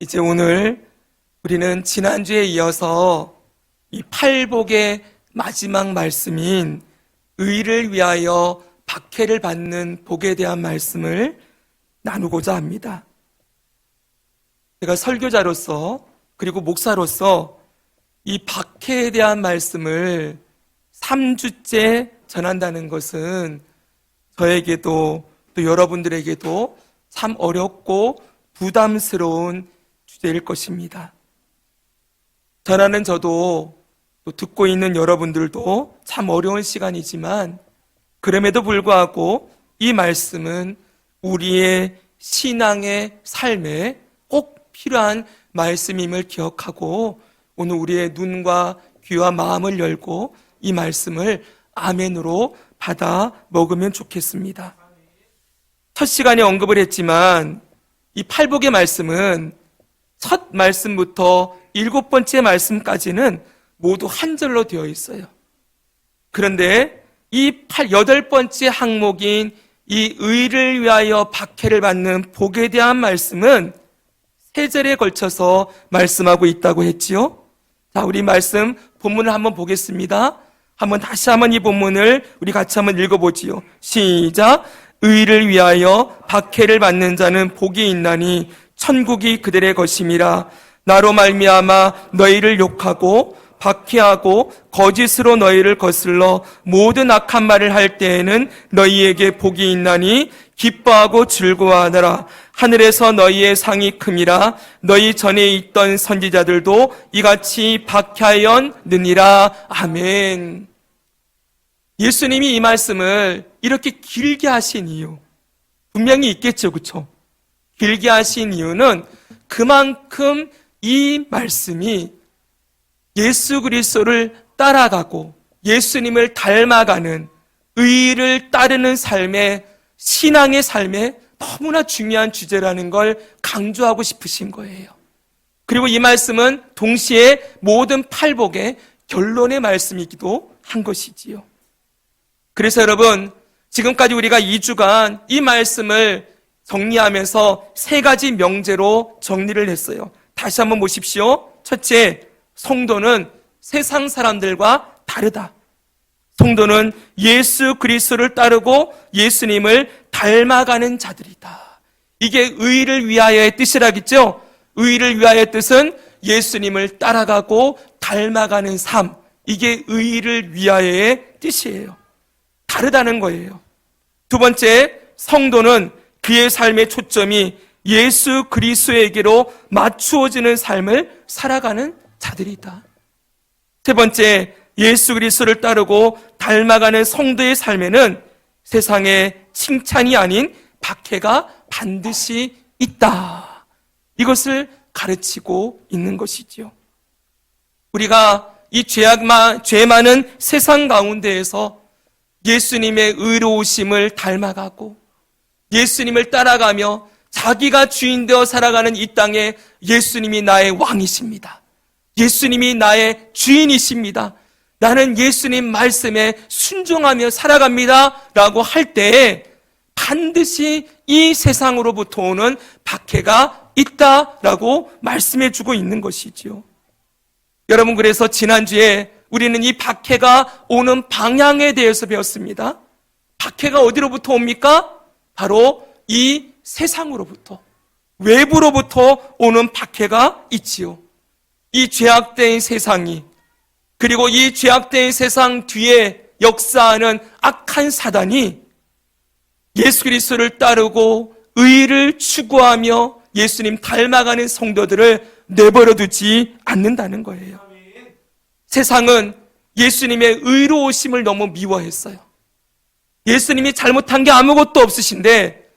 이제 오늘 우리는 지난주에 이어서 이 팔복의 마지막 말씀인 의를 위하여 박해를 받는 복에 대한 말씀을 나누고자 합니다. 제가 설교자로서 그리고 목사로서 이 박해에 대한 말씀을 3주째 전한다는 것은 저에게도 또 여러분들에게도 참 어렵고 부담스러운 주제일 것입니다. 전하는 저도 또 듣고 있는 여러분들도 참 어려운 시간이지만 그럼에도 불구하고 이 말씀은 우리의 신앙의 삶에 꼭 필요한 말씀임을 기억하고 오늘 우리의 눈과 귀와 마음을 열고 이 말씀을 아멘으로 받아 먹으면 좋겠습니다. 첫 시간에 언급을 했지만 이 팔복의 말씀은 첫 말씀부터 7번째 말씀까지는 모두 한 절로 되어 있어요. 그런데 이 8번째 항목인 이 의를 위하여 박해를 받는 복에 대한 말씀은 3절에 걸쳐서 말씀하고 있다고 했지요. 자, 우리 말씀 본문을 한번 보겠습니다. 다시 한번 이 본문을 우리 같이 한번 읽어보지요. 시작. 의를 위하여 박해를 받는 자는 복이 있나니 천국이 그들의 것임이라. 나로 말미암아 너희를 욕하고 박해하고 거짓으로 너희를 거슬러 모든 악한 말을 할 때에는 너희에게 복이 있나니 기뻐하고 즐거워하더라. 하늘에서 너희의 상이 큼이라. 너희 전에 있던 선지자들도 이같이 박해하였느니라. 아멘. 예수님이 이 말씀을 이렇게 길게 하신 이유 분명히 있겠죠, 그렇죠? 길게 하신 이유는 그만큼 이 말씀이 예수 그리스도를 따라가고 예수님을 닮아가는 의를 따르는 삶의 신앙의 삶에 너무나 중요한 주제라는 걸 강조하고 싶으신 거예요. 그리고 이 말씀은 동시에 모든 팔복의 결론의 말씀이기도 한 것이지요. 그래서 여러분, 지금까지 우리가 2주간 이 말씀을 정리하면서 3가지 명제로 정리를 했어요. 다시 한번 보십시오. 첫째, 성도는 세상 사람들과 다르다. 성도는 예수 그리스도를 따르고 예수님을 닮아가는 자들이다. 이게 의를 위하여의 뜻이라겠죠? 의를 위하여의 뜻은 예수님을 따라가고 닮아가는 삶. 이게 의를 위하여의 뜻이에요. 다르다는 거예요. 두 번째, 성도는 그의 삶의 초점이 예수 그리스도에게로 맞추어지는 삶을 살아가는 자들이다. 세 번째, 예수 그리스도를 따르고 닮아가는 성도의 삶에는 세상의 칭찬이 아닌 박해가 반드시 있다. 이것을 가르치고 있는 것이지요. 우리가 이 죄 많은 세상 가운데에서 예수님의 의로우심을 닮아가고 예수님을 따라가며 자기가 주인 되어 살아가는 이 땅에 예수님이 나의 왕이십니다. 예수님이 나의 주인이십니다. 나는 예수님 말씀에 순종하며 살아갑니다. 라고 할 때에 반드시 이 세상으로부터 오는 박해가 있다라고 말씀해 주고 있는 것이지요. 여러분, 그래서 지난주에 우리는 이 박해가 오는 방향에 대해서 배웠습니다. 박해가 어디로부터 옵니까? 바로 이 세상으로부터, 외부로부터 오는 박해가 있지요. 이 죄악된 세상이, 그리고 이 죄악된 세상 뒤에 역사하는 악한 사단이 예수 그리스도를 따르고 의를 추구하며 예수님 닮아가는 성도들을 내버려 두지 않는다는 거예요. 세상은 예수님의 의로우심을 너무 미워했어요. 예수님이 잘못한 게 아무것도 없으신데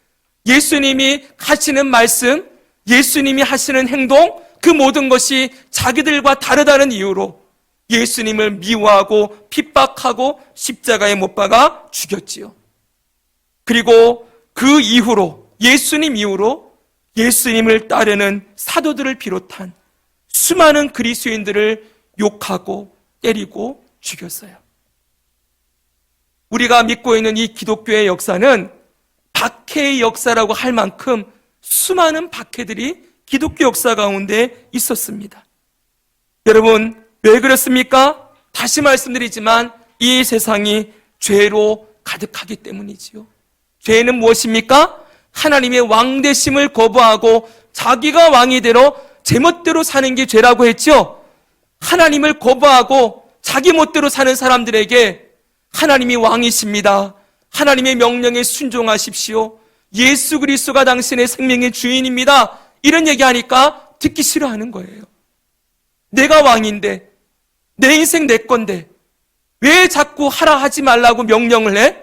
예수님이 하시는 말씀, 예수님이 하시는 행동, 그 모든 것이 자기들과 다르다는 이유로 예수님을 미워하고 핍박하고 십자가에 못 박아 죽였지요. 그리고 그 이후로, 예수님 이후로 예수님을 따르는 사도들을 비롯한 수많은 그리스도인들을 욕하고 때리고 죽였어요. 우리가 믿고 있는 이 기독교의 역사는 박해의 역사라고 할 만큼 수많은 박해들이 기독교 역사 가운데 있었습니다. 여러분, 왜 그렇습니까? 다시 말씀드리지만 이 세상이 죄로 가득하기 때문이지요. 죄는 무엇입니까? 하나님의 왕되심을 거부하고 자기가 왕이 되러 제멋대로 사는 게 죄라고 했죠. 하나님을 거부하고 자기 멋대로 사는 사람들에게 하나님이 왕이십니다. 하나님의 명령에 순종하십시오. 예수 그리스도가 당신의 생명의 주인입니다. 이런 얘기하니까 듣기 싫어하는 거예요. 내가 왕인데, 내 인생 내 건데 왜 자꾸 하라 하지 말라고 명령을 해?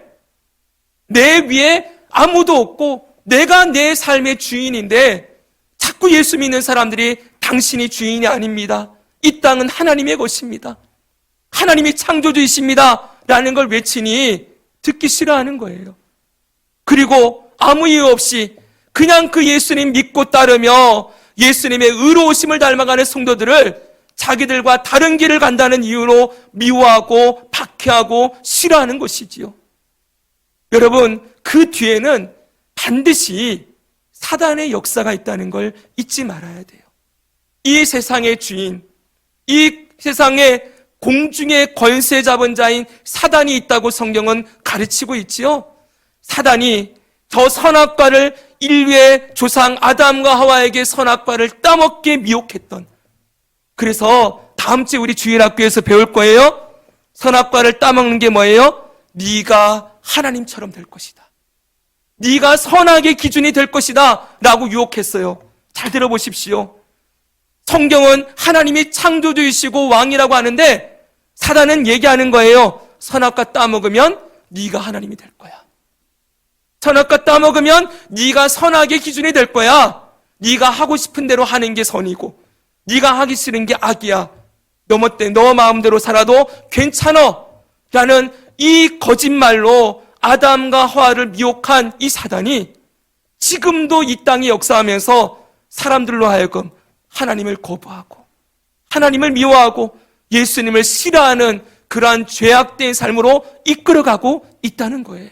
내 위에 아무도 없고 내가 내 삶의 주인인데 자꾸 예수 믿는 사람들이 당신이 주인이 아닙니다. 이 땅은 하나님의 것입니다. 하나님이 창조주이십니다. 라는 걸 외치니 듣기 싫어하는 거예요. 그리고 아무 이유 없이 그냥 그 예수님 믿고 따르며 예수님의 의로우심을 닮아가는 성도들을 자기들과 다른 길을 간다는 이유로 미워하고 박해하고 싫어하는 것이지요. 여러분, 그 뒤에는 반드시 사단의 역사가 있다는 걸 잊지 말아야 돼요. 이 세상의 주인, 이 세상의 공중의 권세 잡은 자인 사단이 있다고 성경은 가르치고 있지요. 사단이 저 선악과를 인류의 조상 아담과 하와에게 선악과를 따먹게 미혹했던, 그래서 다음 주에 우리 주일학교에서 배울 거예요. 선악과를 따먹는 게 뭐예요? 네가 하나님처럼 될 것이다. 네가 선악의 기준이 될 것이다 라고 유혹했어요. 잘 들어보십시오. 성경은 하나님이 창조주이시고 왕이라고 하는데 사단은 얘기하는 거예요. 선악과 따먹으면 네가 하나님이 될 거야. 선악과 따먹으면 네가 선악의 기준이 될 거야. 네가 하고 싶은 대로 하는 게 선이고 네가 하기 싫은 게 악이야. 너 마음대로 살아도 괜찮아 라는 이 거짓말로 아담과 하와를 미혹한 이 사단이 지금도 이 땅에 역사하면서 사람들로 하여금 하나님을 거부하고 하나님을 미워하고 예수님을 싫어하는 그러한 죄악된 삶으로 이끌어가고 있다는 거예요.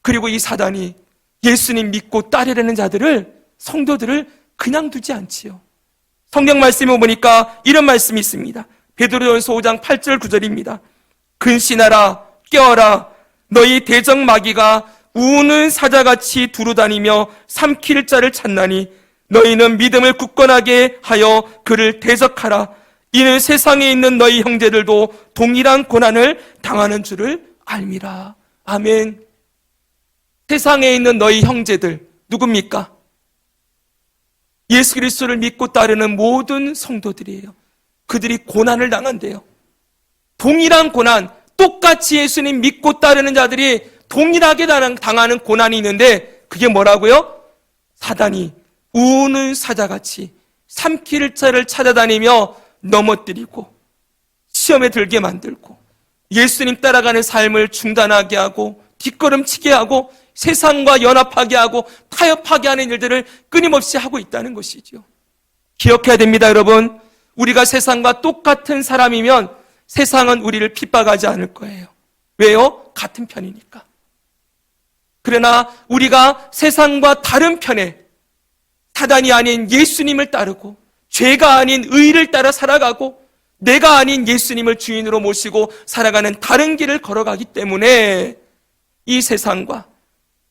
그리고 이 사단이 예수님 믿고 따르려는 자들을, 성도들을 그냥 두지 않지요. 성경 말씀을 보니까 이런 말씀이 있습니다. 베드로전서 5장 8절 9절입니다. 근신하라, 깨어라, 너희 대적 마귀가 우는 사자같이 두루다니며 삼킬 자를 찾나니 너희는 믿음을 굳건하게 하여 그를 대적하라. 이는 세상에 있는 너희 형제들도 동일한 고난을 당하는 줄을 알미라. 아멘. 세상에 있는 너희 형제들 누굽니까? 예수 그리스도를 믿고 따르는 모든 성도들이에요. 그들이 고난을 당한대요. 동일한 고난, 똑같이 예수님 믿고 따르는 자들이 동일하게 당하는 고난이 있는데 그게 뭐라고요? 사단이 우는 사자같이 삼킬 자를 찾아다니며 넘어뜨리고 시험에 들게 만들고 예수님 따라가는 삶을 중단하게 하고 뒷걸음치게 하고 세상과 연합하게 하고 타협하게 하는 일들을 끊임없이 하고 있다는 것이죠. 기억해야 됩니다, 여러분. 우리가 세상과 똑같은 사람이면 세상은 우리를 핍박하지 않을 거예요. 왜요? 같은 편이니까. 그러나 우리가 세상과 다른 편에 사단이 아닌 예수님을 따르고 죄가 아닌 의를 따라 살아가고 내가 아닌 예수님을 주인으로 모시고 살아가는 다른 길을 걸어가기 때문에 이 세상과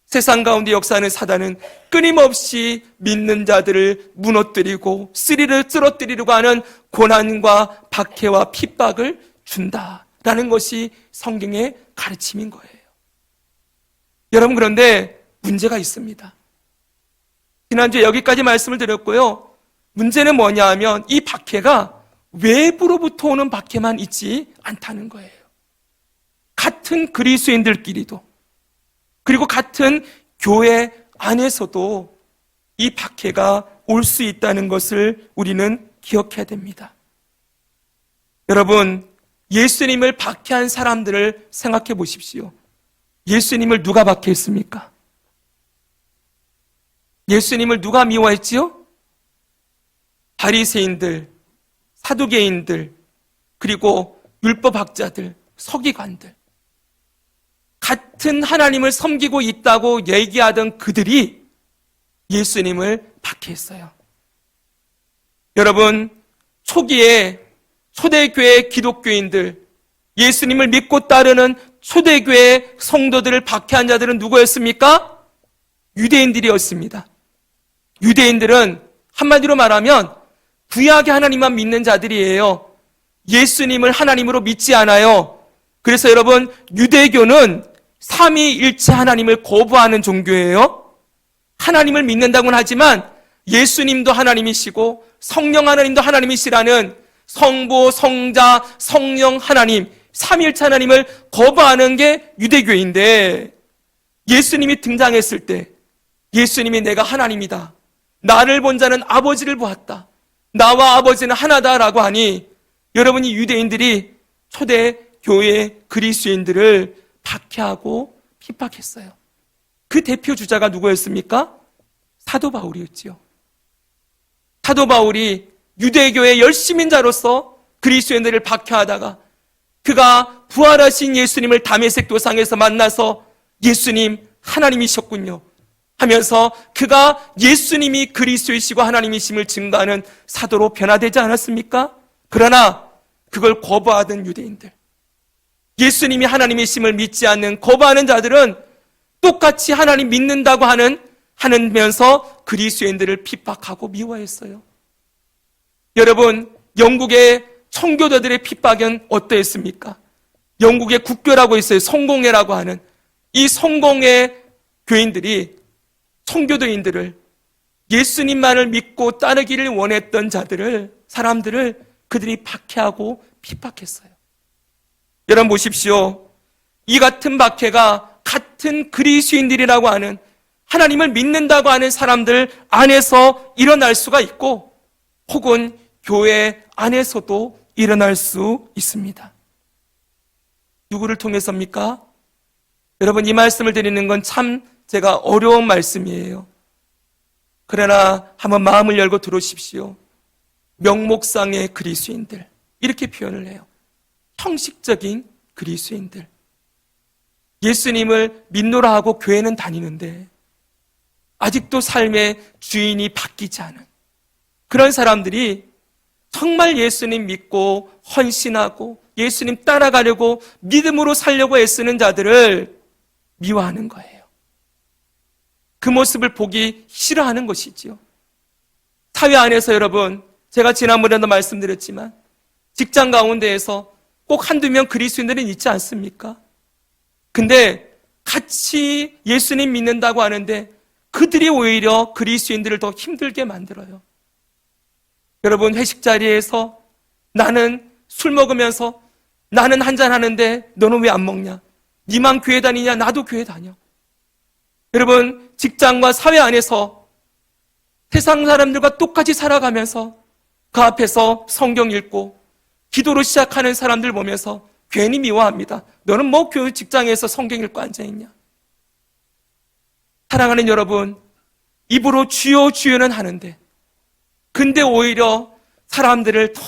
세상 가운데 역사하는 사단은 끊임없이 믿는 자들을 무너뜨리고 쓰리를 쓰러뜨리려고 하는 고난과 박해와 핍박을 준다라는 것이 성경의 가르침인 거예요. 여러분, 그런데 문제가 있습니다. 지난주에 여기까지 말씀을 드렸고요. 문제는 뭐냐 하면 이 박해가 외부로부터 오는 박해만 있지 않다는 거예요. 같은 그리스도인들끼리도 그리고 같은 교회 안에서도 이 박해가 올 수 있다는 것을 우리는 기억해야 됩니다. 여러분, 예수님을 박해한 사람들을 생각해 보십시오. 예수님을 누가 박해했습니까? 예수님을 누가 미워했지요? 바리새인들, 사두개인들, 그리고 율법학자들, 서기관들. 같은 하나님을 섬기고 있다고 얘기하던 그들이 예수님을 박해했어요. 여러분, 초기에 초대교회 기독교인들, 예수님을 믿고 따르는 초대교회 성도들을 박해한 자들은 누구였습니까? 유대인들이었습니다. 유대인들은 한마디로 말하면 구약의 하나님만 믿는 자들이에요. 예수님을 하나님으로 믿지 않아요. 그래서 여러분, 유대교는 삼위일체 하나님을 거부하는 종교예요. 하나님을 믿는다고는 하지만 예수님도 하나님이시고 성령 하나님도 하나님이시라는 성부, 성자, 성령 하나님, 삼위일체 하나님을 거부하는 게 유대교인데, 예수님이 등장했을 때 예수님이 내가 하나님이다, 나를 본 자는 아버지를 보았다, 나와 아버지는 하나다라고 하니 여러분이 유대인들이 초대교회 그리스도인들을 박해하고 핍박했어요. 그 대표 주자가 누구였습니까? 사도 바울이었지요. 사도 바울이 유대교의 열심인자로서 그리스도인들을 박해하다가 그가 부활하신 예수님을 다메섹 도상에서 만나서 예수님 하나님이셨군요 하면서 그가 예수님이 그리스도이시고 하나님이심을 증거하는 사도로 변화되지 않았습니까? 그러나 그걸 거부하던 유대인들, 예수님이 하나님이심을 믿지 않는 거부하는 자들은 똑같이 하나님 믿는다고 하면서 그리스도인들을 핍박하고 미워했어요. 여러분, 영국의 청교도들의 핍박은 어떠했습니까? 영국의 국교라고 있어요. 성공회라고 하는 이 성공회 교인들이 청교도인들을, 예수님만을 믿고 따르기를 원했던 사람들을 그들이 박해하고 핍박했어요. 여러분 보십시오. 이 같은 박해가 같은 그리스도인들이라고 하는, 하나님을 믿는다고 하는 사람들 안에서 일어날 수가 있고, 혹은 교회 안에서도 일어날 수 있습니다. 누구를 통해서입니까? 여러분, 이 말씀을 드리는 건 참 제가 어려운 말씀이에요. 그러나 한번 마음을 열고 들으십시오. 명목상의 그리스도인들, 이렇게 표현을 해요. 형식적인 그리스도인들, 예수님을 믿노라 하고 교회는 다니는데 아직도 삶의 주인이 바뀌지 않은 그런 사람들이 정말 예수님 믿고 헌신하고 예수님 따라가려고 믿음으로 살려고 애쓰는 자들을 미워하는 거예요. 그 모습을 보기 싫어하는 것이지요. 사회 안에서 여러분, 제가 지난번에도 말씀드렸지만 직장 가운데에서 꼭 한두 명 그리스도인들은 있지 않습니까? 근데 같이 예수님 믿는다고 하는데 그들이 오히려 그리스도인들을 더 힘들게 만들어요. 여러분, 회식 자리에서 나는 술 먹으면서 나는 한잔 하는데 너는 왜 안 먹냐? 니만 교회 다니냐? 나도 교회 다녀. 여러분, 직장과 사회 안에서 세상 사람들과 똑같이 살아가면서 그 앞에서 성경 읽고 기도로 시작하는 사람들 보면서 괜히 미워합니다. 너는 뭐 교회 직장에서 성경 읽고 앉아있냐? 사랑하는 여러분, 입으로 주여 주여는 하는데 근데 오히려 사람들을 더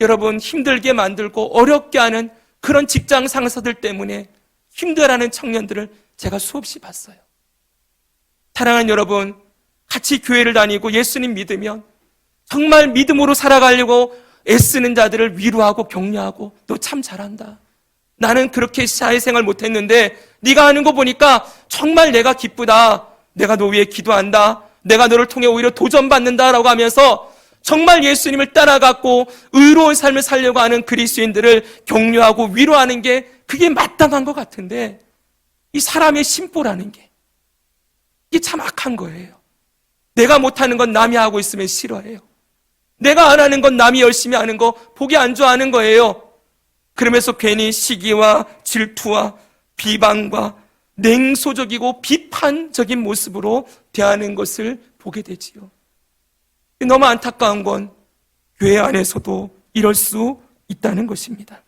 여러분 힘들게 만들고 어렵게 하는 그런 직장 상사들 때문에 힘들어하는 청년들을 제가 수없이 봤어요. 사랑하는 여러분, 같이 교회를 다니고 예수님 믿으면 정말 믿음으로 살아가려고 애쓰는 자들을 위로하고 격려하고 너 참 잘한다. 나는 그렇게 사회생활 못했는데 네가 하는 거 보니까 정말 내가 기쁘다. 내가 너 위해 기도한다. 내가 너를 통해 오히려 도전받는다라고 하면서 정말 예수님을 따라갔고 의로운 삶을 살려고 하는 그리스도인들을 격려하고 위로하는 게 그게 마땅한 것 같은데 이 사람의 심보라는 게 이게 참 악한 거예요. 내가 못하는 건 남이 하고 있으면 싫어해요. 내가 안 하는 건 남이 열심히 하는 거 보기 안 좋아하는 거예요. 그러면서 괜히 시기와 질투와 비방과 냉소적이고 비판적인 모습으로 대하는 것을 보게 되지요. 너무 안타까운 건 교회 안에서도 이럴 수 있다는 것입니다.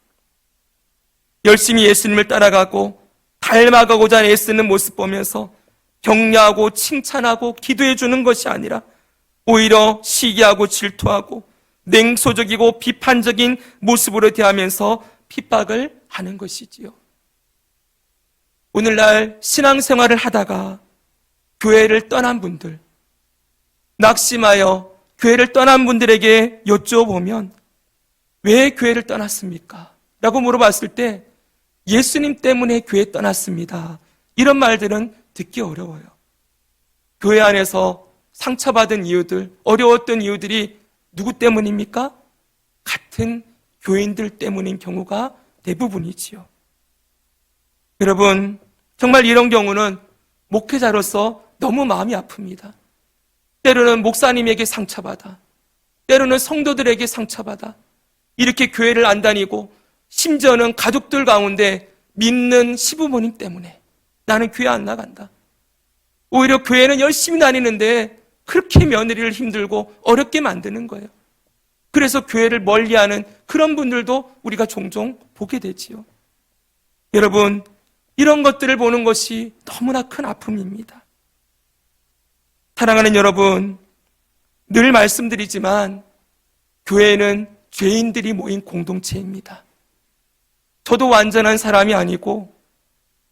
열심히 예수님을 따라가고 닮아가고자 애쓰는 모습 보면서 격려하고 칭찬하고 기도해 주는 것이 아니라 오히려 시기하고 질투하고 냉소적이고 비판적인 모습으로 대하면서 핍박을 하는 것이지요. 오늘날 신앙생활을 하다가 교회를 떠난 분들, 낙심하여 교회를 떠난 분들에게 여쭤보면 왜 교회를 떠났습니까? 라고 물어봤을 때 예수님 때문에 교회 떠났습니다. 이런 말들은 듣기 어려워요. 교회 안에서 상처받은 이유들, 어려웠던 이유들이 누구 때문입니까? 같은 교인들 때문인 경우가 대부분이지요. 여러분, 정말 이런 경우는 목회자로서 너무 마음이 아픕니다. 때로는 목사님에게 상처받아, 때로는 성도들에게 상처받아, 이렇게 교회를 안 다니고 심지어는 가족들 가운데 믿는 시부모님 때문에 나는 교회 안 나간다. 오히려 교회는 열심히 다니는데 그렇게 며느리를 힘들고 어렵게 만드는 거예요. 그래서 교회를 멀리하는 그런 분들도 우리가 종종 보게 되지요. 여러분, 이런 것들을 보는 것이 너무나 큰 아픔입니다. 사랑하는 여러분, 늘 말씀드리지만 교회는 죄인들이 모인 공동체입니다. 저도 완전한 사람이 아니고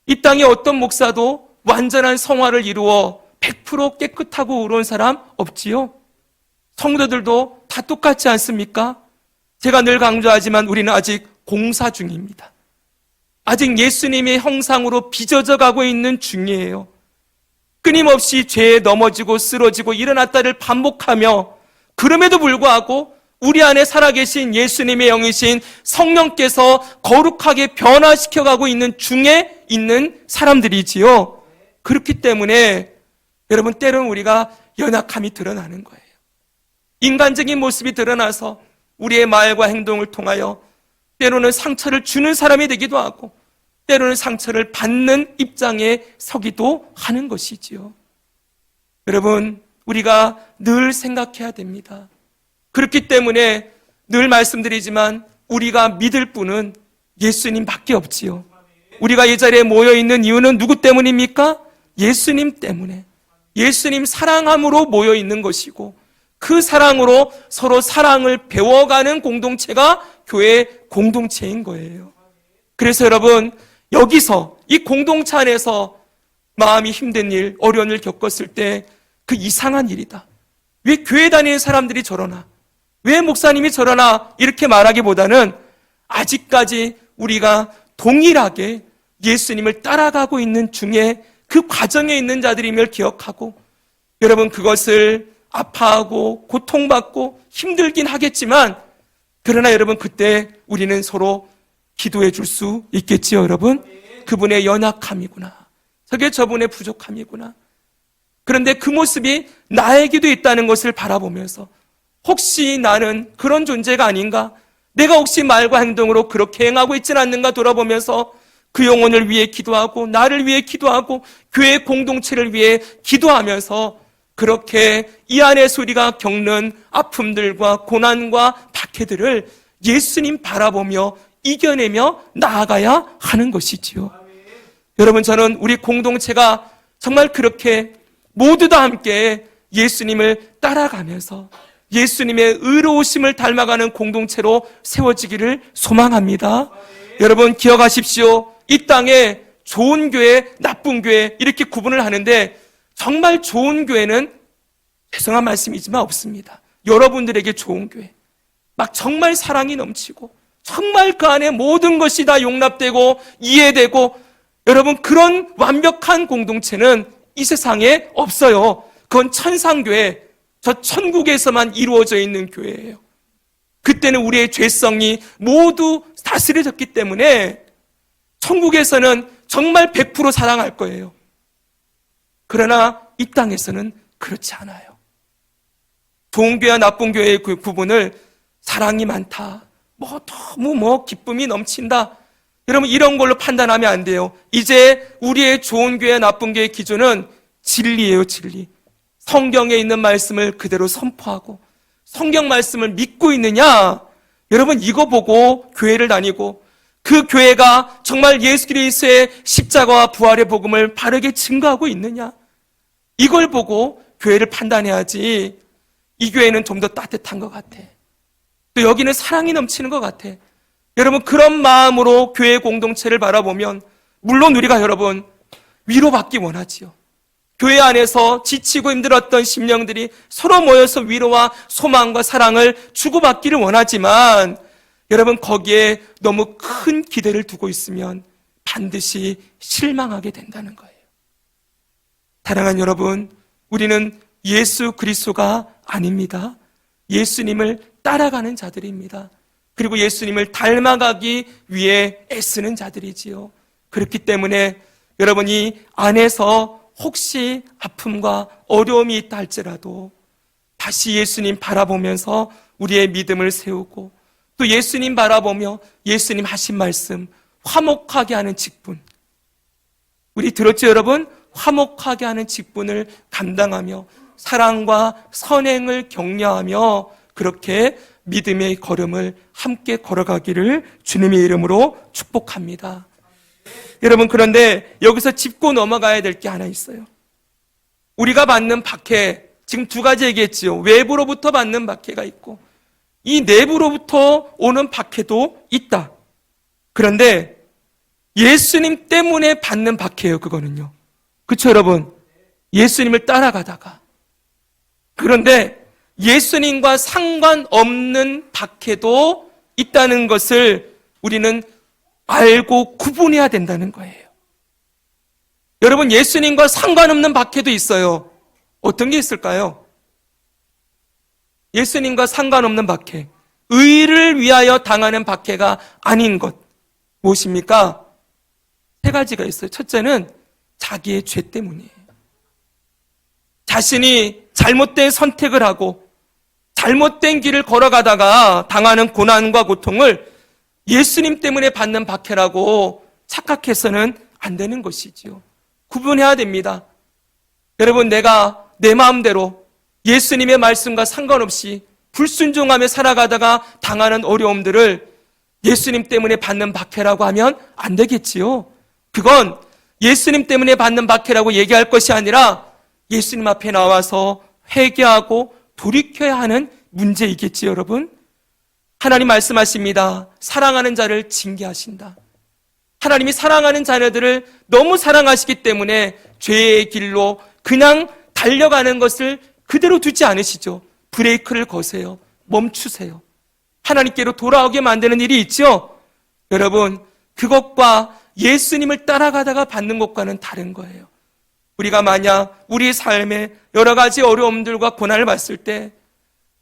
이 땅에 어떤 목사도 완전한 성화를 이루어 100% 깨끗하고 의로운 사람 없지요? 성도들도 다 똑같지 않습니까? 제가 늘 강조하지만 우리는 아직 공사 중입니다. 아직 예수님의 형상으로 빚어져 가고 있는 중이에요. 끊임없이 죄에 넘어지고 쓰러지고 일어났다를 반복하며 그럼에도 불구하고 우리 안에 살아계신 예수님의 영이신 성령께서 거룩하게 변화시켜가고 있는 중에 있는 사람들이지요. 그렇기 때문에 여러분, 때로는 우리가 연약함이 드러나는 거예요. 인간적인 모습이 드러나서 우리의 말과 행동을 통하여 때로는 상처를 주는 사람이 되기도 하고 때로는 상처를 받는 입장에 서기도 하는 것이지요. 여러분, 우리가 늘 생각해야 됩니다. 그렇기 때문에 늘 말씀드리지만 우리가 믿을 분은 예수님밖에 없지요. 우리가 이 자리에 모여있는 이유는 누구 때문입니까? 예수님 때문에. 예수님 사랑함으로 모여있는 것이고 그 사랑으로 서로 사랑을 배워가는 공동체가 교회 공동체인 거예요. 그래서 여러분, 여기서 이 공동체 안에서 마음이 힘든 일, 어려운 일 겪었을 때 그 이상한 일이다. 왜 교회 다니는 사람들이 저러나? 왜 목사님이 저러나? 이렇게 말하기보다는 아직까지 우리가 동일하게 예수님을 따라가고 있는 중에 그 과정에 있는 자들임을 기억하고 여러분, 그것을 아파하고 고통받고 힘들긴 하겠지만 그러나 여러분, 그때 우리는 서로 기도해 줄 수 있겠지요, 여러분? 그분의 연약함이구나. 저게 저분의 부족함이구나. 그런데 그 모습이 나에게도 있다는 것을 바라보면서 혹시 나는 그런 존재가 아닌가? 내가 혹시 말과 행동으로 그렇게 행하고 있지는 않는가 돌아보면서 그 영혼을 위해 기도하고 나를 위해 기도하고 교회 공동체를 위해 기도하면서 그렇게 이 안에서 우리가 겪는 아픔들과 고난과 박해들을 예수님 바라보며 이겨내며 나아가야 하는 것이지요. 여러분, 저는 우리 공동체가 정말 그렇게 모두 다 함께 예수님을 따라가면서 예수님의 의로우심을 닮아가는 공동체로 세워지기를 소망합니다. 여러분, 기억하십시오. 이 땅에 좋은 교회, 나쁜 교회 이렇게 구분을 하는데 정말 좋은 교회는 죄송한 말씀이지만 없습니다. 여러분들에게 좋은 교회, 막 정말 사랑이 넘치고 정말 그 안에 모든 것이 다 용납되고 이해되고 여러분, 그런 완벽한 공동체는 이 세상에 없어요. 그건 천상교회, 저 천국에서만 이루어져 있는 교회예요. 그때는 우리의 죄성이 모두 다스려졌기 때문에 천국에서는 정말 100% 사랑할 거예요. 그러나 이 땅에서는 그렇지 않아요. 좋은 교회와 나쁜 교회의 그 구분을 사랑이 많다, 너무 기쁨이 넘친다, 여러분, 이런 걸로 판단하면 안 돼요. 이제 우리의 좋은 교회, 나쁜 교회의 기준은 진리예요, 진리. 성경에 있는 말씀을 그대로 선포하고 성경 말씀을 믿고 있느냐? 여러분, 이거 보고 교회를 다니고 그 교회가 정말 예수 그리스도의 십자가와 부활의 복음을 바르게 증거하고 있느냐? 이걸 보고 교회를 판단해야지. 이 교회는 좀 더 따뜻한 것 같아. 또 여기는 사랑이 넘치는 것 같아. 여러분, 그런 마음으로 교회 공동체를 바라보면 물론 우리가 여러분 위로받기 원하지요. 교회 안에서 지치고 힘들었던 심령들이 서로 모여서 위로와 소망과 사랑을 주고받기를 원하지만 여러분 거기에 너무 큰 기대를 두고 있으면 반드시 실망하게 된다는 거예요. 사랑하는 여러분, 우리는 예수 그리스도가 아닙니다. 예수님을 따라가는 자들입니다. 그리고 예수님을 닮아가기 위해 애쓰는 자들이지요. 그렇기 때문에 여러분이 안에서 혹시 아픔과 어려움이 있다 할지라도 다시 예수님 바라보면서 우리의 믿음을 세우고 또 예수님 바라보며 예수님 하신 말씀 화목하게 하는 직분, 우리 들었죠 여러분? 화목하게 하는 직분을 감당하며 사랑과 선행을 격려하며 그렇게 믿음의 걸음을 함께 걸어가기를 주님의 이름으로 축복합니다. 여러분, 그런데 여기서 짚고 넘어가야 될 게 하나 있어요. 우리가 받는 박해, 지금 두 가지 얘기했지요. 외부로부터 받는 박해가 있고 이 내부로부터 오는 박해도 있다. 그런데 예수님 때문에 받는 박해예요, 그거는요. 그렇죠, 여러분? 예수님을 따라가다가. 그런데 예수님과 상관없는 박해도 있다는 것을 우리는 알고 구분해야 된다는 거예요. 여러분, 예수님과 상관없는 박해도 있어요. 어떤 게 있을까요? 예수님과 상관없는 박해. 의를 위하여 당하는 박해가 아닌 것. 무엇입니까? 세 가지가 있어요. 첫째는 자기의 죄 때문이에요. 자신이 잘못된 선택을 하고 잘못된 길을 걸어가다가 당하는 고난과 고통을 예수님 때문에 받는 박해라고 착각해서는 안 되는 것이지요. 구분해야 됩니다. 여러분, 내가 내 마음대로 예수님의 말씀과 상관없이 불순종하며 살아가다가 당하는 어려움들을 예수님 때문에 받는 박해라고 하면 안 되겠지요. 그건 예수님 때문에 받는 박해라고 얘기할 것이 아니라 예수님 앞에 나와서 회개하고 돌이켜야 하는 문제이겠지요, 여러분. 하나님 말씀하십니다. 사랑하는 자를 징계하신다. 하나님이 사랑하는 자녀들을 너무 사랑하시기 때문에 죄의 길로 그냥 달려가는 것을 그대로 두지 않으시죠. 브레이크를 거세요. 멈추세요. 하나님께로 돌아오게 만드는 일이 있죠. 여러분, 그것과 예수님을 따라가다가 받는 것과는 다른 거예요. 우리가 만약 우리 삶에 여러 가지 어려움들과 고난을 봤을 때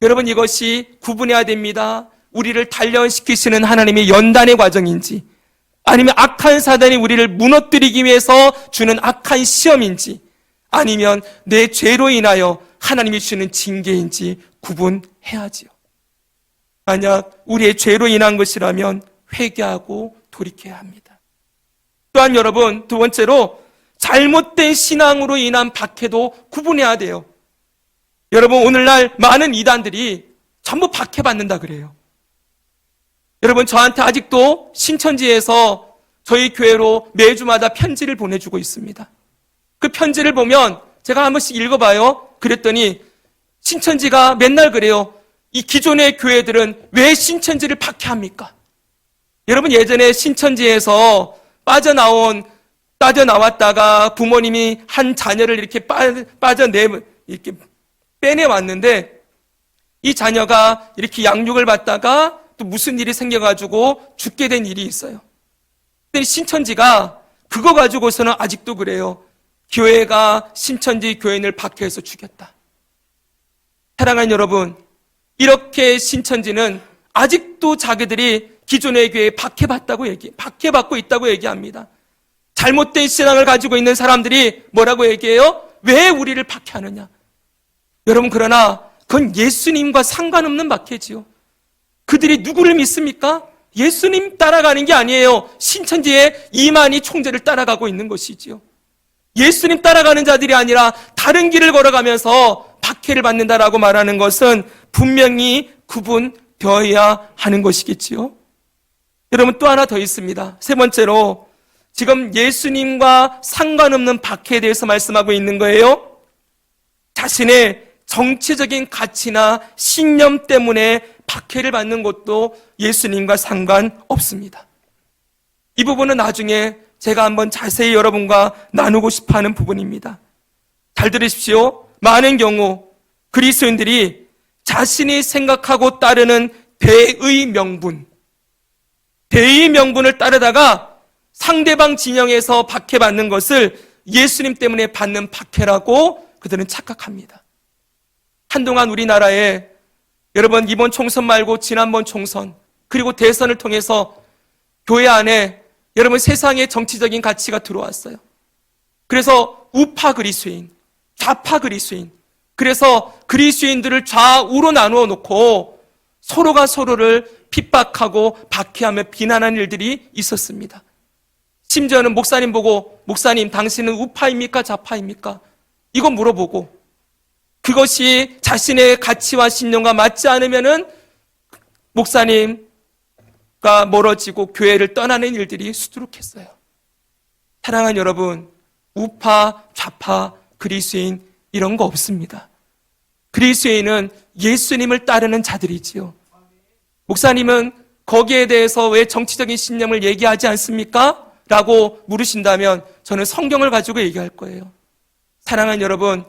여러분, 이것이 구분해야 됩니다. 우리를 단련시키시는 하나님의 연단의 과정인지 아니면 악한 사단이 우리를 무너뜨리기 위해서 주는 악한 시험인지 아니면 내 죄로 인하여 하나님이 주는 징계인지 구분해야지요. 만약 우리의 죄로 인한 것이라면 회개하고 돌이켜야 합니다. 또한 여러분, 두 번째로 잘못된 신앙으로 인한 박해도 구분해야 돼요. 여러분, 오늘날 많은 이단들이 전부 박해받는다 그래요. 여러분, 저한테 아직도 신천지에서 저희 교회로 매주마다 편지를 보내주고 있습니다. 그 편지를 보면 제가 한 번씩 읽어봐요. 그랬더니 신천지가 맨날 그래요. 이 기존의 교회들은 왜 신천지를 박해합니까? 여러분, 예전에 신천지에서 빠져나왔다가 부모님이 한 자녀를 이렇게 이렇게 빼내왔는데 이 자녀가 이렇게 양육을 받다가 또 무슨 일이 생겨가지고 죽게 된 일이 있어요. 근데 신천지가 그거 가지고서는 아직도 그래요. 교회가 신천지 교인을 박해해서 죽였다. 사랑하는 여러분, 이렇게 신천지는 아직도 자기들이 기존의 교회에 박해받고 있다고 얘기합니다. 잘못된 신앙을 가지고 있는 사람들이 뭐라고 얘기해요? 왜 우리를 박해하느냐? 여러분, 그러나 그건 예수님과 상관없는 박해지요. 그들이 누구를 믿습니까? 예수님 따라가는 게 아니에요. 신천지의 이만희 총재를 따라가고 있는 것이지요. 예수님 따라가는 자들이 아니라 다른 길을 걸어가면서 박해를 받는다라고 말하는 것은 분명히 구분되어야 하는 것이겠지요. 여러분, 또 하나 더 있습니다. 세 번째로 지금 예수님과 상관없는 박해에 대해서 말씀하고 있는 거예요. 자신의 정치적인 가치나 신념 때문에 박해를 받는 것도 예수님과 상관없습니다. 이 부분은 나중에 제가 한번 자세히 여러분과 나누고 싶어 하는 부분입니다. 잘 들으십시오. 많은 경우 그리스도인들이 자신이 생각하고 따르는 대의 명분을 따르다가 상대방 진영에서 박해받는 것을 예수님 때문에 받는 박해라고 그들은 착각합니다. 한동안 우리나라에 여러분 이번 총선 말고 지난번 총선 그리고 대선을 통해서 교회 안에 여러분 세상의 정치적인 가치가 들어왔어요. 그래서 우파 그리스도인, 좌파 그리스도인, 그래서 그리스도인들을 좌우로 나누어 놓고 서로가 서로를 핍박하고 박해하며 비난하는 일들이 있었습니다. 심지어는 목사님 보고 목사님 당신은 우파입니까 좌파입니까? 이거 물어보고 그것이 자신의 가치와 신념과 맞지 않으면은 목사님과 멀어지고 교회를 떠나는 일들이 수두룩했어요. 사랑하는 여러분, 우파, 좌파, 그리스도인 이런 거 없습니다. 그리스도인은 예수님을 따르는 자들이지요. 목사님은 거기에 대해서 왜 정치적인 신념을 얘기하지 않습니까? 라고 물으신다면 저는 성경을 가지고 얘기할 거예요. 사랑하는 여러분,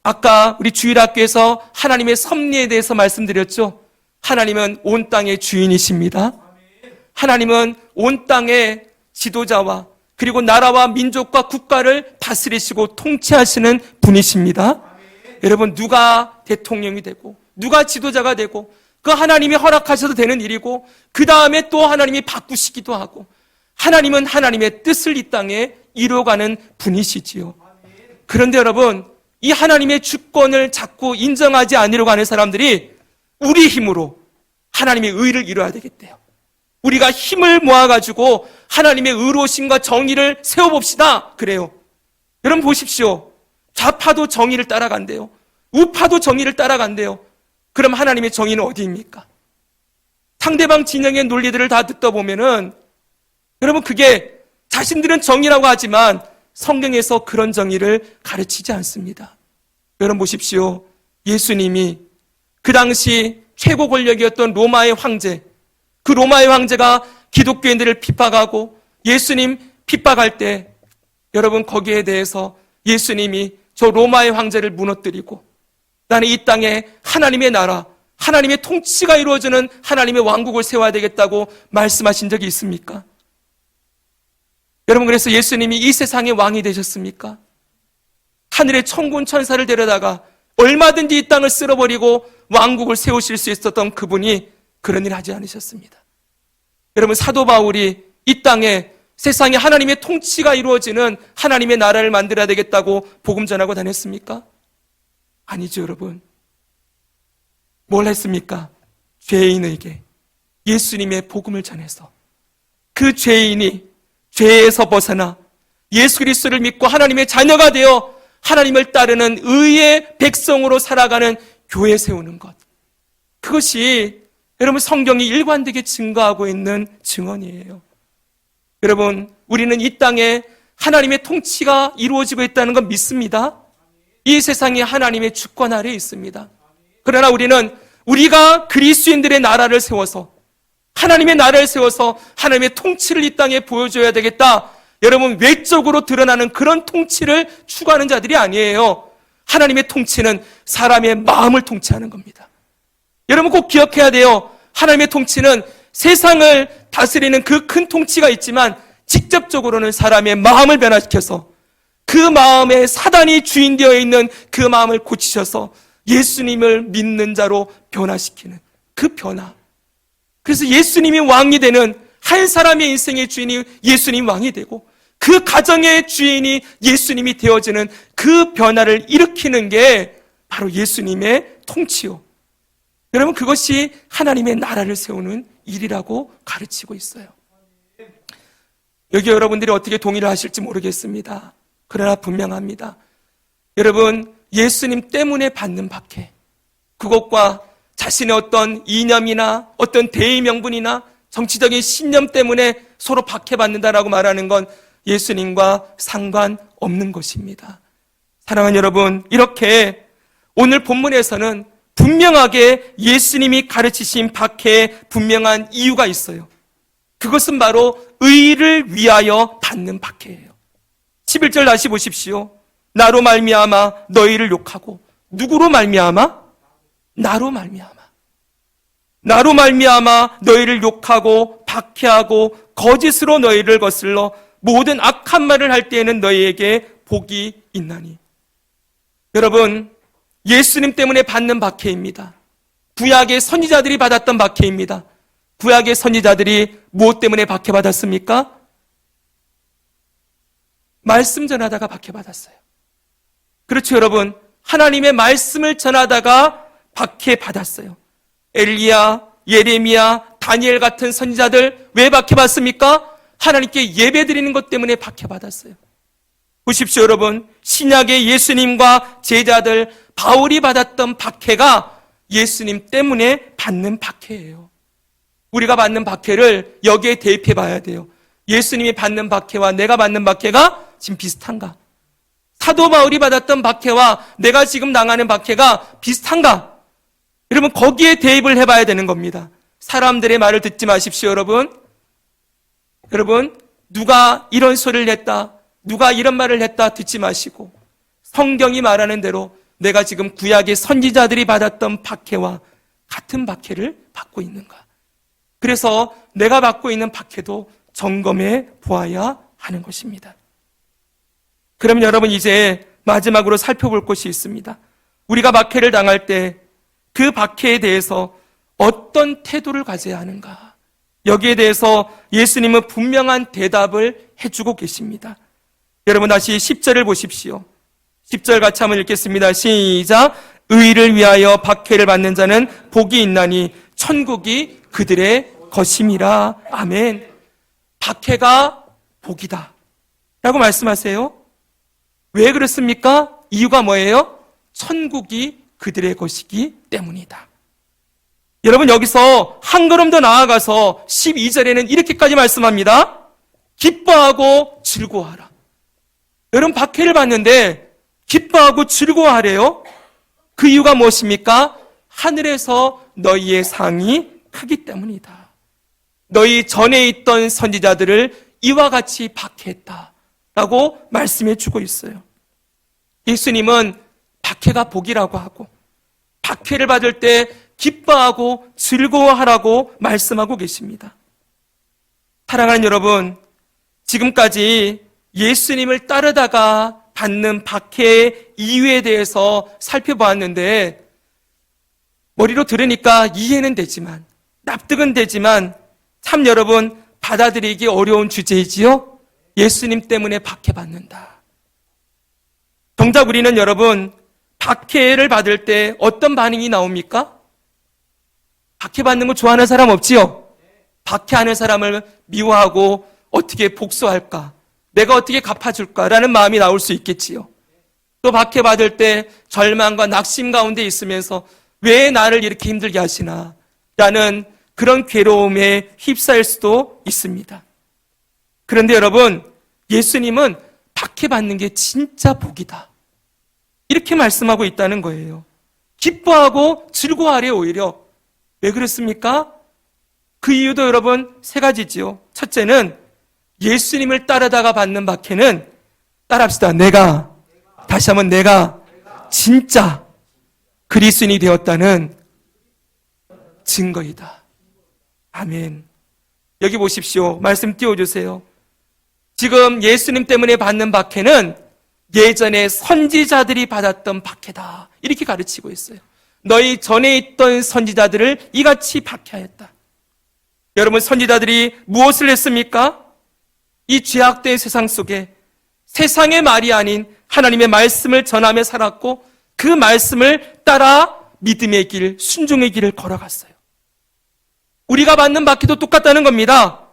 아까 우리 주일학교에서 하나님의 섭리에 대해서 말씀드렸죠. 하나님은 온 땅의 주인이십니다. 하나님은 온 땅의 지도자와 그리고 나라와 민족과 국가를 다스리시고 통치하시는 분이십니다. 여러분, 누가 대통령이 되고 누가 지도자가 되고 그 하나님이 허락하셔도 되는 일이고 그 다음에 또 하나님이 바꾸시기도 하고 하나님은 하나님의 뜻을 이 땅에 이루어가는 분이시지요. 그런데 여러분, 이 하나님의 주권을 자꾸 인정하지 않으려고 하는 사람들이 우리 힘으로 하나님의 의를 이루어야 되겠대요. 우리가 힘을 모아가지고 하나님의 의로우심과 정의를 세워봅시다. 그래요. 여러분 보십시오. 좌파도 정의를 따라간대요. 우파도 정의를 따라간대요. 그럼 하나님의 정의는 어디입니까? 상대방 진영의 논리들을 다 듣다 보면은 여러분 그게 자신들은 정의라고 하지만 성경에서 그런 정의를 가르치지 않습니다. 여러분 보십시오. 예수님이 그 당시 최고 권력이었던 로마의 황제, 그 로마의 황제가 기독교인들을 핍박하고 예수님 핍박할 때 여러분 거기에 대해서 예수님이 저 로마의 황제를 무너뜨리고 나는 이 땅에 하나님의 나라, 하나님의 통치가 이루어지는 하나님의 왕국을 세워야 되겠다고 말씀하신 적이 있습니까? 여러분 그래서 예수님이 이 세상의 왕이 되셨습니까? 하늘의 천군 천사를 데려다가 얼마든지 이 땅을 쓸어버리고 왕국을 세우실 수 있었던 그분이 그런 일 하지 않으셨습니다. 여러분 사도 바울이 이 땅에 세상에 하나님의 통치가 이루어지는 하나님의 나라를 만들어야 되겠다고 복음 전하고 다녔습니까? 아니죠, 여러분. 뭘 했습니까? 죄인에게 예수님의 복음을 전해서 그 죄인이 죄에서 벗어나 예수 그리스도를 믿고 하나님의 자녀가 되어 하나님을 따르는 의의 백성으로 살아가는 교회 세우는 것. 그것이 여러분 성경이 일관되게 증거하고 있는 증언이에요. 여러분, 우리는 이 땅에 하나님의 통치가 이루어지고 있다는 건 믿습니다. 이 세상이 하나님의 주권 아래에 있습니다. 그러나 우리는 우리가 그리스도인들의 나라를 세워서 하나님의 나라를 세워서 하나님의 통치를 이 땅에 보여줘야 되겠다. 여러분 외적으로 드러나는 그런 통치를 추구하는 자들이 아니에요. 하나님의 통치는 사람의 마음을 통치하는 겁니다. 여러분 꼭 기억해야 돼요. 하나님의 통치는 세상을 다스리는 그 큰 통치가 있지만 직접적으로는 사람의 마음을 변화시켜서 그 마음에 사단이 주인되어 있는 그 마음을 고치셔서 예수님을 믿는 자로 변화시키는 그 변화. 그래서 예수님이 왕이 되는 한 사람의 인생의 주인이 예수님 왕이 되고 그 가정의 주인이 예수님이 되어지는 그 변화를 일으키는 게 바로 예수님의 통치요. 여러분 그것이 하나님의 나라를 세우는 일이라고 가르치고 있어요. 여기 여러분들이 어떻게 동의를 하실지 모르겠습니다. 그러나 분명합니다. 여러분 예수님 때문에 받는 박해, 그것과 자신의 어떤 이념이나 어떤 대의 명분이나 정치적인 신념 때문에 서로 박해받는다라고 말하는 건 예수님과 상관없는 것입니다. 사랑하는 여러분, 이렇게 오늘 본문에서는 분명하게 예수님이 가르치신 박해에 분명한 이유가 있어요. 그것은 바로 의를 위하여 받는 박해예요. 11절 다시 보십시오. 나로 말미암아 너희를 욕하고, 누구로 말미암아? 나로 말미암아. 나로 말미암아 너희를 욕하고 박해하고 거짓으로 너희를 거슬러 모든 악한 말을 할 때에는 너희에게 복이 있나니. 여러분, 예수님 때문에 받는 박해입니다. 구약의 선지자들이 받았던 박해입니다. 구약의 선지자들이 무엇 때문에 박해받았습니까? 말씀 전하다가 박해받았어요. 그렇죠, 여러분. 하나님의 말씀을 전하다가 박해받았어요. 엘리야, 예레미야, 다니엘 같은 선지자들 왜 박해받습니까? 하나님께 예배드리는 것 때문에 박해받았어요. 보십시오, 여러분. 신약의 예수님과 제자들 바울이 받았던 박해가 예수님 때문에 받는 박해예요. 우리가 받는 박해를 여기에 대입해 봐야 돼요. 예수님이 받는 박해와 내가 받는 박해가 지금 비슷한가? 사도 바울이 받았던 박해와 내가 지금 당하는 박해가 비슷한가? 여러분, 거기에 대입을 해봐야 되는 겁니다. 사람들의 말을 듣지 마십시오, 여러분. 여러분, 누가 이런 소리를 했다, 누가 이런 말을 했다 듣지 마시고 성경이 말하는 대로 내가 지금 구약의 선지자들이 받았던 박해와 같은 박해를 받고 있는가? 그래서 내가 받고 있는 박해도 점검해 보아야 하는 것입니다. 그럼 여러분, 이제 마지막으로 살펴볼 것이 있습니다. 우리가 박해를 당할 때 그 박해에 대해서 어떤 태도를 가져야 하는가? 여기에 대해서 예수님은 분명한 대답을 해주고 계십니다. 여러분, 다시 10절을 보십시오. 10절 같이 한번 읽겠습니다. 시작. 의를 위하여 박해를 받는 자는 복이 있나니 천국이 그들의 것임이라. 아멘. 박해가 복이다 라고 말씀하세요. 왜 그렇습니까? 이유가 뭐예요? 천국이 그들의 것이기 때문이다. 여러분, 여기서 한 걸음 더 나아가서 12절에는 이렇게까지 말씀합니다. 기뻐하고 즐거워하라. 여러분, 박해를 받는데 기뻐하고 즐거워하래요. 그 이유가 무엇입니까? 하늘에서 너희의 상이 크기 때문이다. 너희 전에 있던 선지자들을 이와 같이 박해했다라고 말씀해 주고 있어요. 예수님은 박해가 복이라고 하고 박해를 받을 때 기뻐하고 즐거워하라고 말씀하고 계십니다. 사랑하는 여러분, 지금까지 예수님을 따르다가 받는 박해의 이유에 대해서 살펴보았는데 머리로 들으니까 이해는 되지만, 납득은 되지만 참 여러분, 받아들이기 어려운 주제이지요? 예수님 때문에 박해받는다. 정작 우리는 여러분, 박해를 받을 때 어떤 반응이 나옵니까? 박해받는 거 좋아하는 사람 없지요? 박해하는 사람을 미워하고 어떻게 복수할까? 내가 어떻게 갚아줄까라는 마음이 나올 수 있겠지요. 또 박해받을 때 절망과 낙심 가운데 있으면서 왜 나를 이렇게 힘들게 하시나? 라는 그런 괴로움에 휩싸일 수도 있습니다. 그런데 여러분, 예수님은 박해받는 게 진짜 복이다, 이렇게 말씀하고 있다는 거예요. 기뻐하고 즐거워하래. 오히려. 왜 그렇습니까? 그 이유도 여러분 세 가지지요. 첫째는 예수님을 따르다가 받는 박해는, 따라합시다, 다시 한번 내가 진짜 그리스도인이 되었다는 증거이다. 아멘. 여기 보십시오. 말씀 띄워주세요. 지금 예수님 때문에 받는 박해는 예전에 선지자들이 받았던 박해다, 이렇게 가르치고 있어요. 너희 전에 있던 선지자들을 이같이 박해하였다. 여러분, 선지자들이 무엇을 했습니까? 이 죄악된 세상 속에 세상의 말이 아닌 하나님의 말씀을 전하며 살았고 그 말씀을 따라 믿음의 길, 순종의 길을 걸어갔어요. 우리가 받는 박해도 똑같다는 겁니다.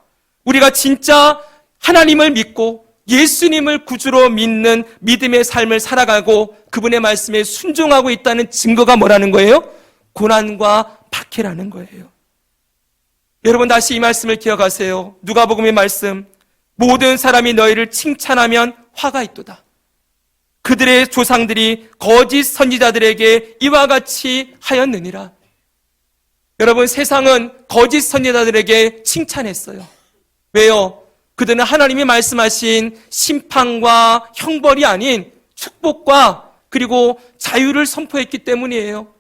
우리가 진짜 하나님을 믿고 예수님을 구주로 믿는 믿음의 삶을 살아가고 그분의 말씀에 순종하고 있다는 증거가 뭐라는 거예요? 고난과 박해라는 거예요. 여러분, 다시 이 말씀을 기억하세요. 누가복음의 말씀, 모든 사람이 너희를 칭찬하면 화가 있도다. 그들의 조상들이 거짓 선지자들에게 이와 같이 하였느니라. 여러분, 세상은 거짓 선지자들에게 칭찬했어요. 왜요? 그들은 하나님이 말씀하신 심판과 형벌이 아닌 축복과 그리고 자유를 선포했기 때문이에요.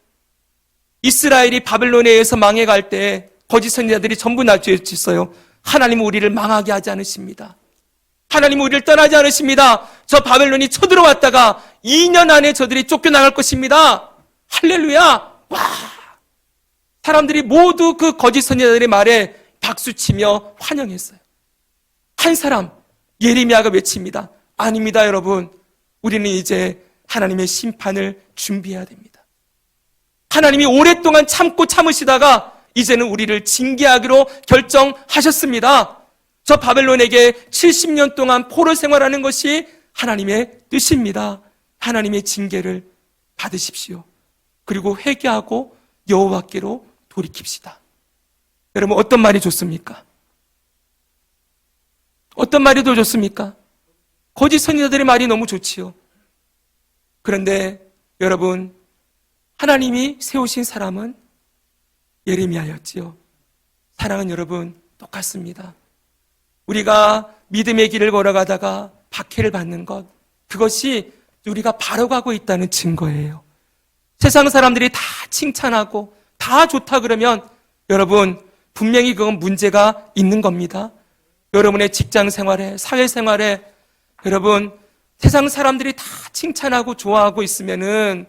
이스라엘이 바벨론에 의해서 망해갈 때 거짓 선지자들이 전부 나뉘었어요. 하나님은 우리를 망하게 하지 않으십니다. 하나님은 우리를 떠나지 않으십니다. 저 바벨론이 쳐들어왔다가 2년 안에 저들이 쫓겨나갈 것입니다. 할렐루야! 와! 사람들이 모두 그 거짓 선지자들의 말에 박수치며 환영했어요. 한 사람, 예레미야가 외칩니다. 아닙니다, 여러분. 우리는 이제 하나님의 심판을 준비해야 됩니다. 하나님이 오랫동안 참고 참으시다가 이제는 우리를 징계하기로 결정하셨습니다. 저 바벨론에게 70년 동안 포로 생활하는 것이 하나님의 뜻입니다. 하나님의 징계를 받으십시오. 그리고 회개하고 여호와께로 돌이킵시다. 여러분, 어떤 말이 좋습니까? 어떤 말이 더 좋습니까? 거짓 선지자들의 말이 너무 좋지요. 그런데 여러분, 하나님이 세우신 사람은 예레미야였지요. 사랑은 여러분 똑같습니다. 우리가 믿음의 길을 걸어가다가 박해를 받는 것, 그것이 우리가 바로 가고 있다는 증거예요. 세상 사람들이 다 칭찬하고 다 좋다 그러면 여러분, 분명히 그건 문제가 있는 겁니다. 여러분의 직장 생활에, 사회 생활에 여러분, 세상 사람들이 다 칭찬하고 좋아하고 있으면은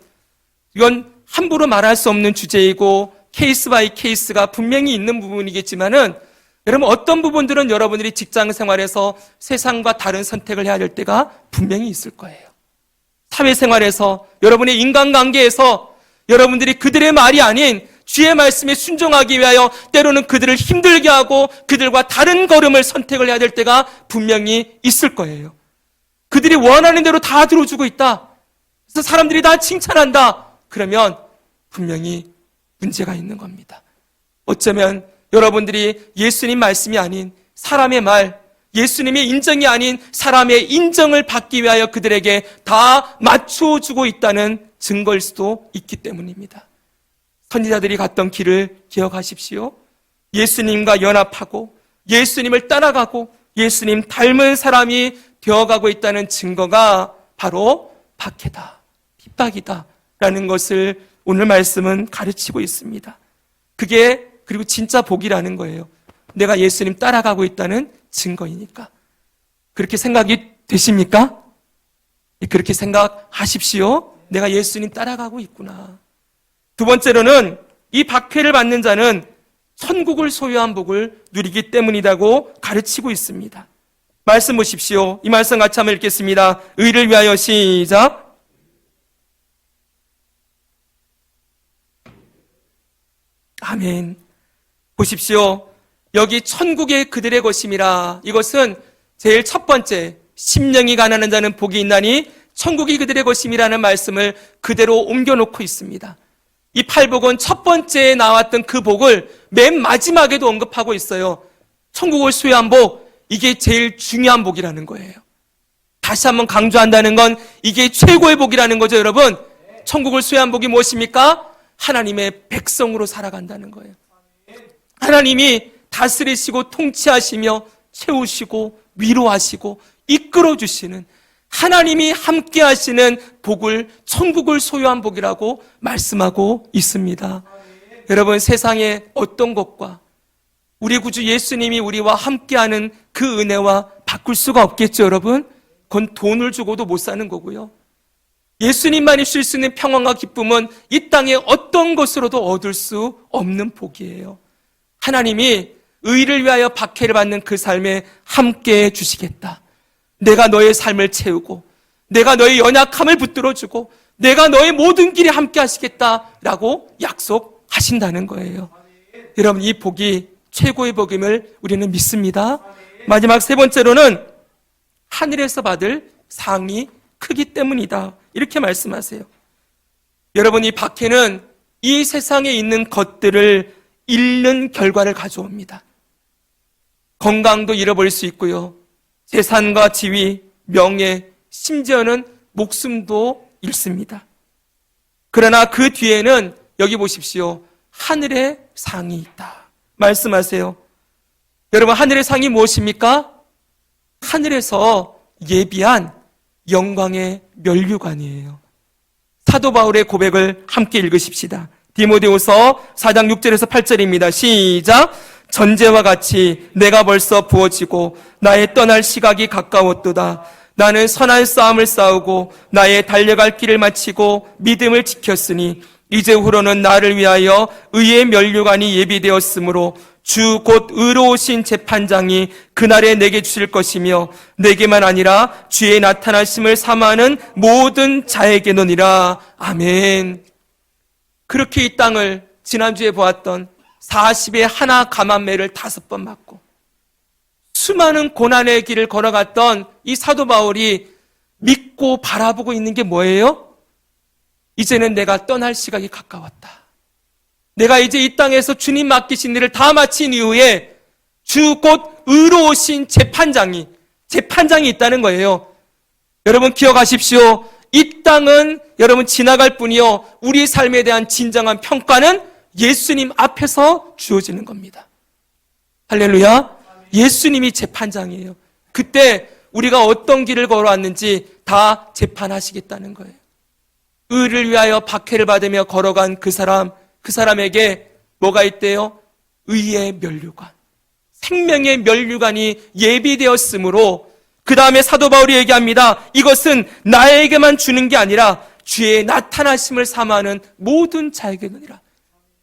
이건 함부로 말할 수 없는 주제이고 케이스 바이 케이스가 분명히 있는 부분이겠지만은 여러분, 어떤 부분들은 여러분들이 직장 생활에서 세상과 다른 선택을 해야 될 때가 분명히 있을 거예요. 사회생활에서, 여러분의 인간관계에서 여러분들이 그들의 말이 아닌 주의 말씀에 순종하기 위하여 때로는 그들을 힘들게 하고 그들과 다른 걸음을 선택을 해야 될 때가 분명히 있을 거예요. 그들이 원하는 대로 다 들어주고 있다. 그래서 사람들이 다 칭찬한다. 그러면 분명히 문제가 있는 겁니다. 어쩌면 여러분들이 예수님 말씀이 아닌 사람의 말, 예수님의 인정이 아닌 사람의 인정을 받기 위하여 그들에게 다 맞춰주고 있다는 증거일 수도 있기 때문입니다. 선지자들이 갔던 길을 기억하십시오. 예수님과 연합하고 예수님을 따라가고 예수님 닮은 사람이 되어가고 있다는 증거가 바로 박해다, 핍박이다 라는 것을 오늘 말씀은 가르치고 있습니다. 그게 그리고 진짜 복이라는 거예요. 내가 예수님 따라가고 있다는 증거이니까. 그렇게 생각이 되십니까? 그렇게 생각하십시오. 내가 예수님 따라가고 있구나. 두 번째로는 이 박해를 받는 자는 천국을 소유한 복을 누리기 때문이라고 가르치고 있습니다. 말씀 보십시오. 이 말씀 같이 한번 읽겠습니다. 의를 위하여 시작. 아멘. 보십시오. 여기 천국의 그들의 것임이라. 이것은 제일 첫 번째, 심령이 가난한 자는 복이 있나니 천국이 그들의 것임이라는 말씀을 그대로 옮겨놓고 있습니다. 이 팔복은 첫 번째에 나왔던 그 복을 맨 마지막에도 언급하고 있어요. 천국을 소유한 복, 이게 제일 중요한 복이라는 거예요. 다시 한번 강조한다는 건 이게 최고의 복이라는 거죠, 여러분. 천국을 소유한 복이 무엇입니까? 하나님의 백성으로 살아간다는 거예요. 하나님이 다스리시고 통치하시며 채우시고 위로하시고 이끌어주시는 하나님이 함께 하시는 복을 천국을 소유한 복이라고 말씀하고 있습니다. 여러분, 세상의 어떤 것과 우리 구주 예수님이 우리와 함께하는 그 은혜와 바꿀 수가 없겠죠, 여러분? 그건 돈을 주고도 못 사는 거고요. 예수님만이 줄 수 있는 평안과 기쁨은 이 땅의 어떤 것으로도 얻을 수 없는 복이에요. 하나님이 의를 위하여 박해를 받는 그 삶에 함께 해 주시겠다. 내가 너의 삶을 채우고 내가 너의 연약함을 붙들어주고 내가 너의 모든 길에 함께 하시겠다라고 약속하신다는 거예요. 여러분, 이 복이 최고의 복임을 우리는 믿습니다. 마지막 세 번째로는 하늘에서 받을 상이 크기 때문이다. 이렇게 말씀하세요. 여러분, 이 박해는 이 세상에 있는 것들을 잃는 결과를 가져옵니다. 건강도 잃어버릴 수 있고요. 재산과 지위, 명예, 심지어는 목숨도 잃습니다. 그러나 그 뒤에는 여기 보십시오. 하늘의 상이 있다. 말씀하세요. 여러분, 하늘의 상이 무엇입니까? 하늘에서 예비한 영광의 면류관이에요. 사도 바울의 고백을 함께 읽으십시다. 디모데후서 4장 6절에서 8절입니다. 시작. 전제와 같이 내가 벌써 부어지고 나의 떠날 시각이 가까웠도다. 나는 선한 싸움을 싸우고 나의 달려갈 길을 마치고 믿음을 지켰으니 이제후로는 나를 위하여 의의 면류관이 예비되었으므로 주 곧 의로우신 재판장이 그날에 내게 주실 것이며 내게만 아니라 주의 나타나심을 사모하는 모든 자에게노니라. 아멘. 그렇게 이 땅을 지난주에 보았던 40의 하나 감암매를 5번 맞고 수많은 고난의 길을 걸어갔던 이 사도 바울이 믿고 바라보고 있는 게 뭐예요? 이제는 내가 떠날 시각이 가까웠다. 내가 이제 이 땅에서 주님 맡기신 일을 다 마친 이후에 주 곧 의로우신 재판장이 있다는 거예요. 여러분 기억하십시오. 이 땅은 여러분 지나갈 뿐이요. 우리 삶에 대한 진정한 평가는 예수님 앞에서 주어지는 겁니다. 할렐루야. 예수님이 재판장이에요. 그때 우리가 어떤 길을 걸어왔는지 다 재판하시겠다는 거예요. 의를 위하여 박해를 받으며 걸어간 그 사람에게 뭐가 있대요? 의의 면류관, 생명의 면류관이 예비되었으므로 그 다음에 사도 바울이 얘기합니다. 이것은 나에게만 주는 게 아니라 주의 나타나심을 사모하는 모든 자에게니라.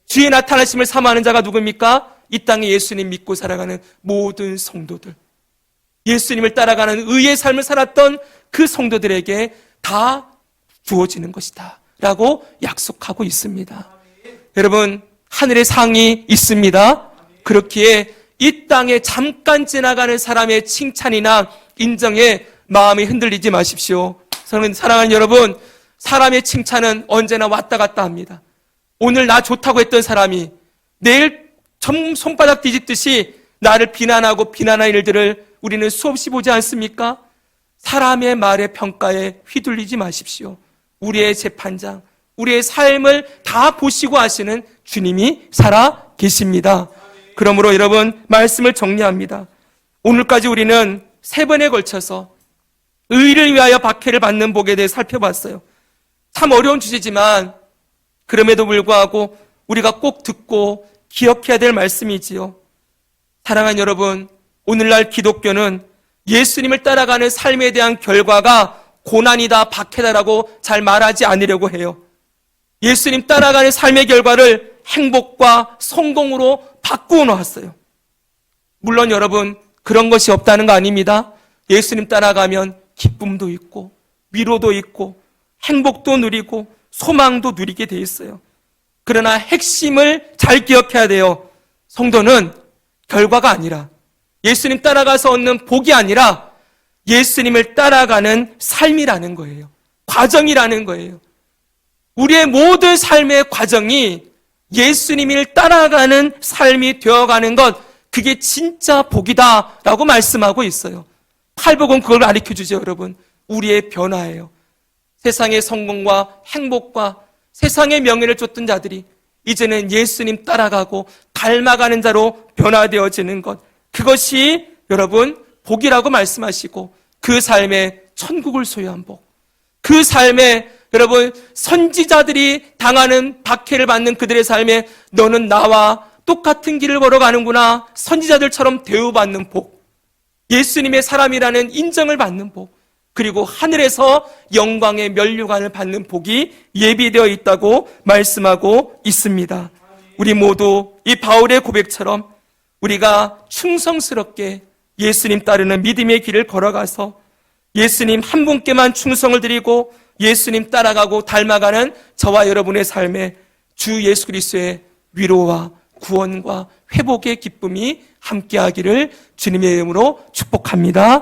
주의 나타나심을 사모하는 자가 누굽니까? 이 땅에 예수님 믿고 살아가는 모든 성도들, 예수님을 따라가는 의의 삶을 살았던 그 성도들에게 다 주어지는 것이다 라고 약속하고 있습니다. 여러분, 하늘의 상이 있습니다. 그렇기에 이 땅에 잠깐 지나가는 사람의 칭찬이나 인정에 마음이 흔들리지 마십시오. 사랑하는 여러분, 사람의 칭찬은 언제나 왔다 갔다 합니다. 오늘 나 좋다고 했던 사람이 내일 손바닥 뒤집듯이 나를 비난하는 일들을 우리는 수없이 보지 않습니까? 사람의 말에 평가에 휘둘리지 마십시오. 우리의 재판장, 우리의 삶을 다 보시고 하시는 주님이 살아 계십니다. 그러므로 여러분, 말씀을 정리합니다. 오늘까지 우리는 3번에 걸쳐서 의를 위하여 박해를 받는 복에 대해 살펴봤어요. 참 어려운 주제지만 그럼에도 불구하고 우리가 꼭 듣고 기억해야 될 말씀이지요. 사랑하는 여러분, 오늘날 기독교는 예수님을 따라가는 삶에 대한 결과가 고난이다, 박해다라고 잘 말하지 않으려고 해요. 예수님 따라가는 삶의 결과를 행복과 성공으로 바꾸어 놓았어요. 물론 여러분, 그런 것이 없다는 거 아닙니다. 예수님 따라가면 기쁨도 있고 위로도 있고 행복도 누리고 소망도 누리게 돼 있어요. 그러나 핵심을 잘 기억해야 돼요. 성도는 결과가 아니라, 예수님 따라가서 얻는 복이 아니라 예수님을 따라가는 삶이라는 거예요. 과정이라는 거예요. 우리의 모든 삶의 과정이 예수님을 따라가는 삶이 되어가는 것, 그게 진짜 복이다라고 말씀하고 있어요. 팔복은 그걸 가르쳐주죠, 여러분. 우리의 변화예요. 세상의 성공과 행복과 세상의 명예를 쫓던 자들이 이제는 예수님 따라가고 닮아가는 자로 변화되어지는 것, 그것이 여러분 복이라고 말씀하시고, 그 삶에 천국을 소유한 복, 그 삶에 여러분 선지자들이 당하는 박해를 받는 그들의 삶에 너는 나와 똑같은 길을 걸어가는구나, 선지자들처럼 대우받는 복, 예수님의 사람이라는 인정을 받는 복, 그리고 하늘에서 영광의 면류관을 받는 복이 예비되어 있다고 말씀하고 있습니다. 우리 모두 이 바울의 고백처럼 우리가 충성스럽게 예수님 따르는 믿음의 길을 걸어가서 예수님 한 분께만 충성을 드리고 예수님 따라가고 닮아가는 저와 여러분의 삶에 주 예수 그리스도의 위로와 구원과 회복의 기쁨이 함께하기를 주님의 이름으로 축복합니다.